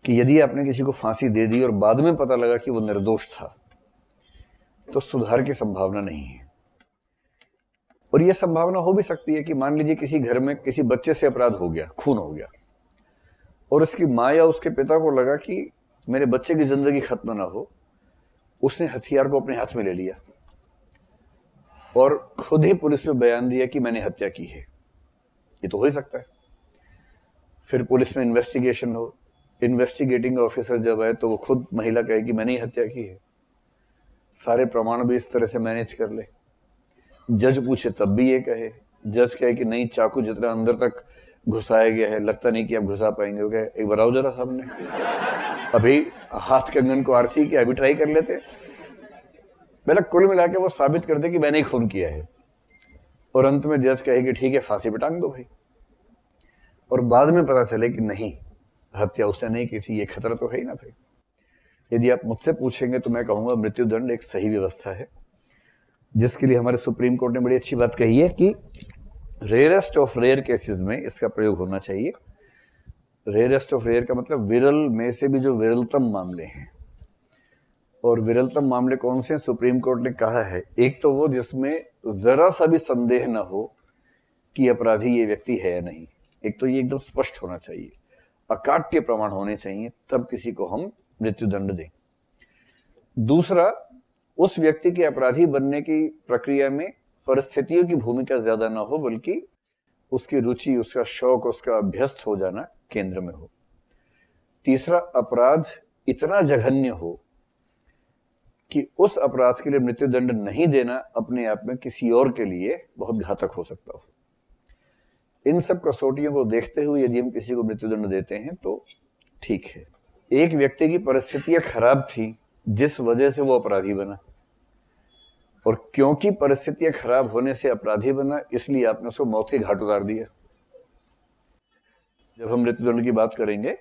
कि यदि आपने किसी को फांसी दे दी और बाद में पता लगा कि वो निर्दोष था, तो सुधार की संभावना नहीं है। और यह संभावना हो भी सकती है कि मान लीजिए किसी घर में किसी बच्चे से अपराध हो गया, खून हो गया, और उसकी माँ या उसके पिता को लगा कि मेरे बच्चे की जिंदगी खत्म ना हो, उसने हथियार को अपने हाथ में ले लिया और खुद ही पुलिस में बयान दिया कि मैंने हत्या की है। ये तो हो ही सकता है। फिर पुलिस में इन्वेस्टिगेशन हो, इन्वेस्टिगेटिंग ऑफिसर जब आए तो वो खुद महिला कहे कि मैंने ही हत्या की है, सारे प्रमाण भी इस तरह से मैनेज कर ले। जज पूछे तब भी ये कहे, जज कहे कि नहीं, चाकू जितना अंदर तक घुसाया गया है लगता नहीं कि आप घुसा पाएंगे। वो कहे एक बार आओ जरा सामने, अभी हाथ कंगन को आरसी किया, अभी ट्राई कर लेते। पहले कुल मिला के वो साबित करते कि मैंने ही खून किया है, और अंत में जज कहे कि ठीक है फांसी पे टांग दो भाई, और बाद में पता चले कि नहीं, हत्या उसने नहीं की थी। ये खतरा तो है ही ना भाई। यदि आप मुझसे पूछेंगे तो मैं कहूंगा मृत्युदंड एक सही व्यवस्था है, जिसके लिए हमारे सुप्रीम कोर्ट ने बड़ी अच्छी बात कही है कि रेयरेस्ट ऑफ रेयर केसेस में इसका प्रयोग होना चाहिए। रेयरेस्ट ऑफ रेयर का मतलब विरल में से भी जो विरलतम मामले हैं। और विरलतम मामले कौन से हैं? सुप्रीम कोर्ट ने कहा है, एक तो वो जिसमें जरा सा भी संदेह ना हो कि अपराधी ये व्यक्ति है या नहीं। एक तो ये एकदम स्पष्ट होना चाहिए, अकाट्य प्रमाण होने चाहिए, तब किसी को हम मृत्युदंड दें। दूसरा, उस व्यक्ति के अपराधी बनने की प्रक्रिया में परिस्थितियों की भूमिका ज्यादा ना हो, बल्कि उसकी रुचि, उसका शौक, उसका अभ्यस्त हो जाना केंद्र में हो। तीसरा, अपराध इतना जघन्य हो कि उस अपराध के लिए मृत्युदंड नहीं देना अपने आप में किसी और के लिए बहुत घातक हो सकता हो। इन सब कसौटियों को देखते हुए यदि हम किसी को मृत्युदंड देते हैं तो ठीक है। एक व्यक्ति की परिस्थितियां खराब थी जिस वजह से वो अपराधी बना, और क्योंकि परिस्थितियां खराब होने से अपराधी बना, इसलिए आपने उसको मौत के घाट उतार दिया। जब हम मृत्युदंड की बात करेंगे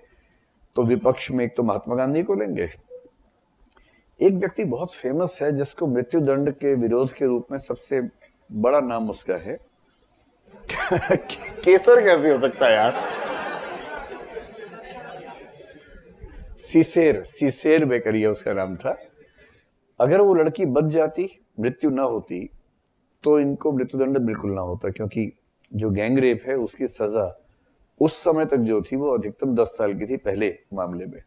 तो विपक्ष में एक तो महात्मा गांधी को लेंगे। एक व्यक्ति बहुत फेमस है जिसको मृत्युदंड के विरोध के रूप में सबसे बड़ा नाम उसका है केसर कैसे हो सकता है यार? सीसेर बेकरिया उसका नाम था। अगर वो लड़की बच जाती, मृत्यु ना होती, तो इनको मृत्युदंड बिल्कुल ना होता, क्योंकि जो गैंग रेप है उसकी सजा उस समय तक जो थी वो अधिकतम 10 साल की थी पहले मामले में।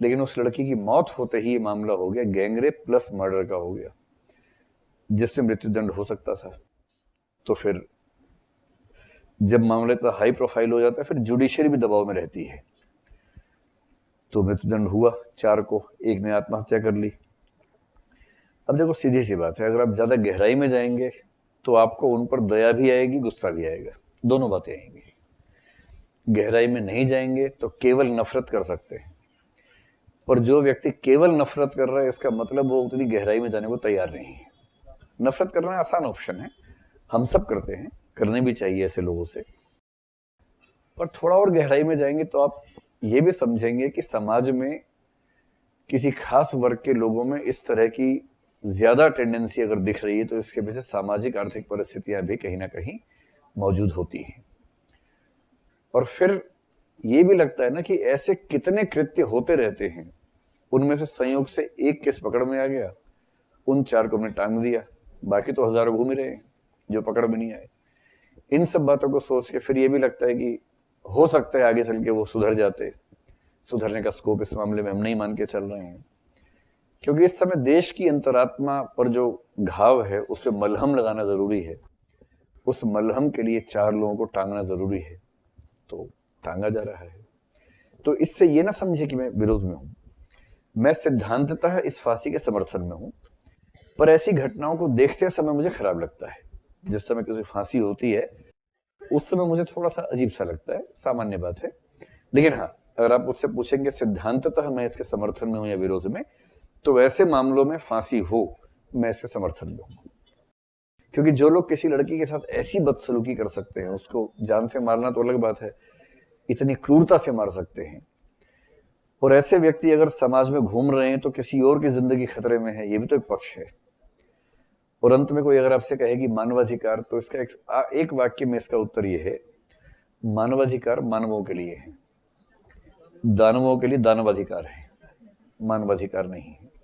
लेकिन उस लड़की की मौत होते ही ये मामला हो गया गैंग रेप प्लस मर्डर का हो गया, जिससे मृत्युदंड हो सकता था। तो फिर जब मामला इतना हाई प्रोफाइल हो जाता है, फिर जुडिशरी भी दबाव में रहती है। तो मृत्युदंड हुआ 4 को, एक ने आत्महत्या कर ली। अब देखो सीधी सी बात है, अगर आप ज्यादा गहराई में जाएंगे तो आपको उन पर दया भी आएगी, गुस्सा भी आएगा, दोनों बातें आएंगी। गहराई में नहीं जाएंगे तो केवल नफरत कर सकते हैं, पर जो व्यक्ति केवल नफरत कर रहा है इसका मतलब वो उतनी गहराई में जाने को तैयार नहीं है। नफरत करना आसान ऑप्शन है, हम सब करते हैं, करने भी चाहिए ऐसे लोगों से, पर थोड़ा और गहराई में जाएंगे तो आप ये भी समझेंगे कि समाज में किसी खास वर्ग के लोगों में इस तरह की ज्यादा टेंडेंसी अगर दिख रही है तो इसके पीछे सामाजिक आर्थिक परिस्थितियां भी कहीं ना कहीं मौजूद होती हैं। और फिर ये भी लगता है ना कि ऐसे कितने कृत्य होते रहते हैं, उनमें से संयोग से एक केस पकड़ में आ गया, उन 4 को हमने टांग दिया, बाकी तो हजारों घूम रहे हैं जो पकड़ में नहीं आए। इन सब बातों को सोच के फिर ये भी लगता है कि हो सकता है आगे चल के वो सुधर जाते। सुधरने का स्कोप इस मामले में हम नहीं मान के चल रहे हैं, क्योंकि इस समय देश की अंतरात्मा पर जो घाव है उस पर मलहम लगाना जरूरी है। उस मलहम के लिए 4 लोगों को टांगना जरूरी है, तो टांगा जा रहा है। तो इससे ये ना समझे कि मैं विरोध में हूं, मैं सिद्धांततः इस फांसी के समर्थन में हूं, पर ऐसी घटनाओं को देखते समय मुझे खराब लगता है। जिस समय किसी फांसी होती है उस समय मुझे थोड़ा सा अजीब सा लगता है, सामान्य बात है। लेकिन हाँ, अगर आप मुझसे पूछेंगे सिद्धांततः मैं इसके समर्थन में हूं या विरोध में, तो वैसे मामलों में फांसी हो, मैं इसके समर्थन में हूं। क्योंकि जो लोग किसी लड़की के साथ ऐसी बदसलूकी कर सकते हैं, उसको जान से मारना तो अलग बात है, इतनी क्रूरता से मार सकते हैं, और ऐसे व्यक्ति अगर समाज में घूम रहे हैं तो किसी और की जिंदगी खतरे में है, ये भी तो एक पक्ष है। और अंत में कोई अगर आपसे कहे कि मानवाधिकार, तो इसका एक वाक्य में इसका उत्तर ये है, मानवाधिकार मानवों के लिए है, दानवों के लिए दानवाधिकार है, मानवाधिकार नहीं है।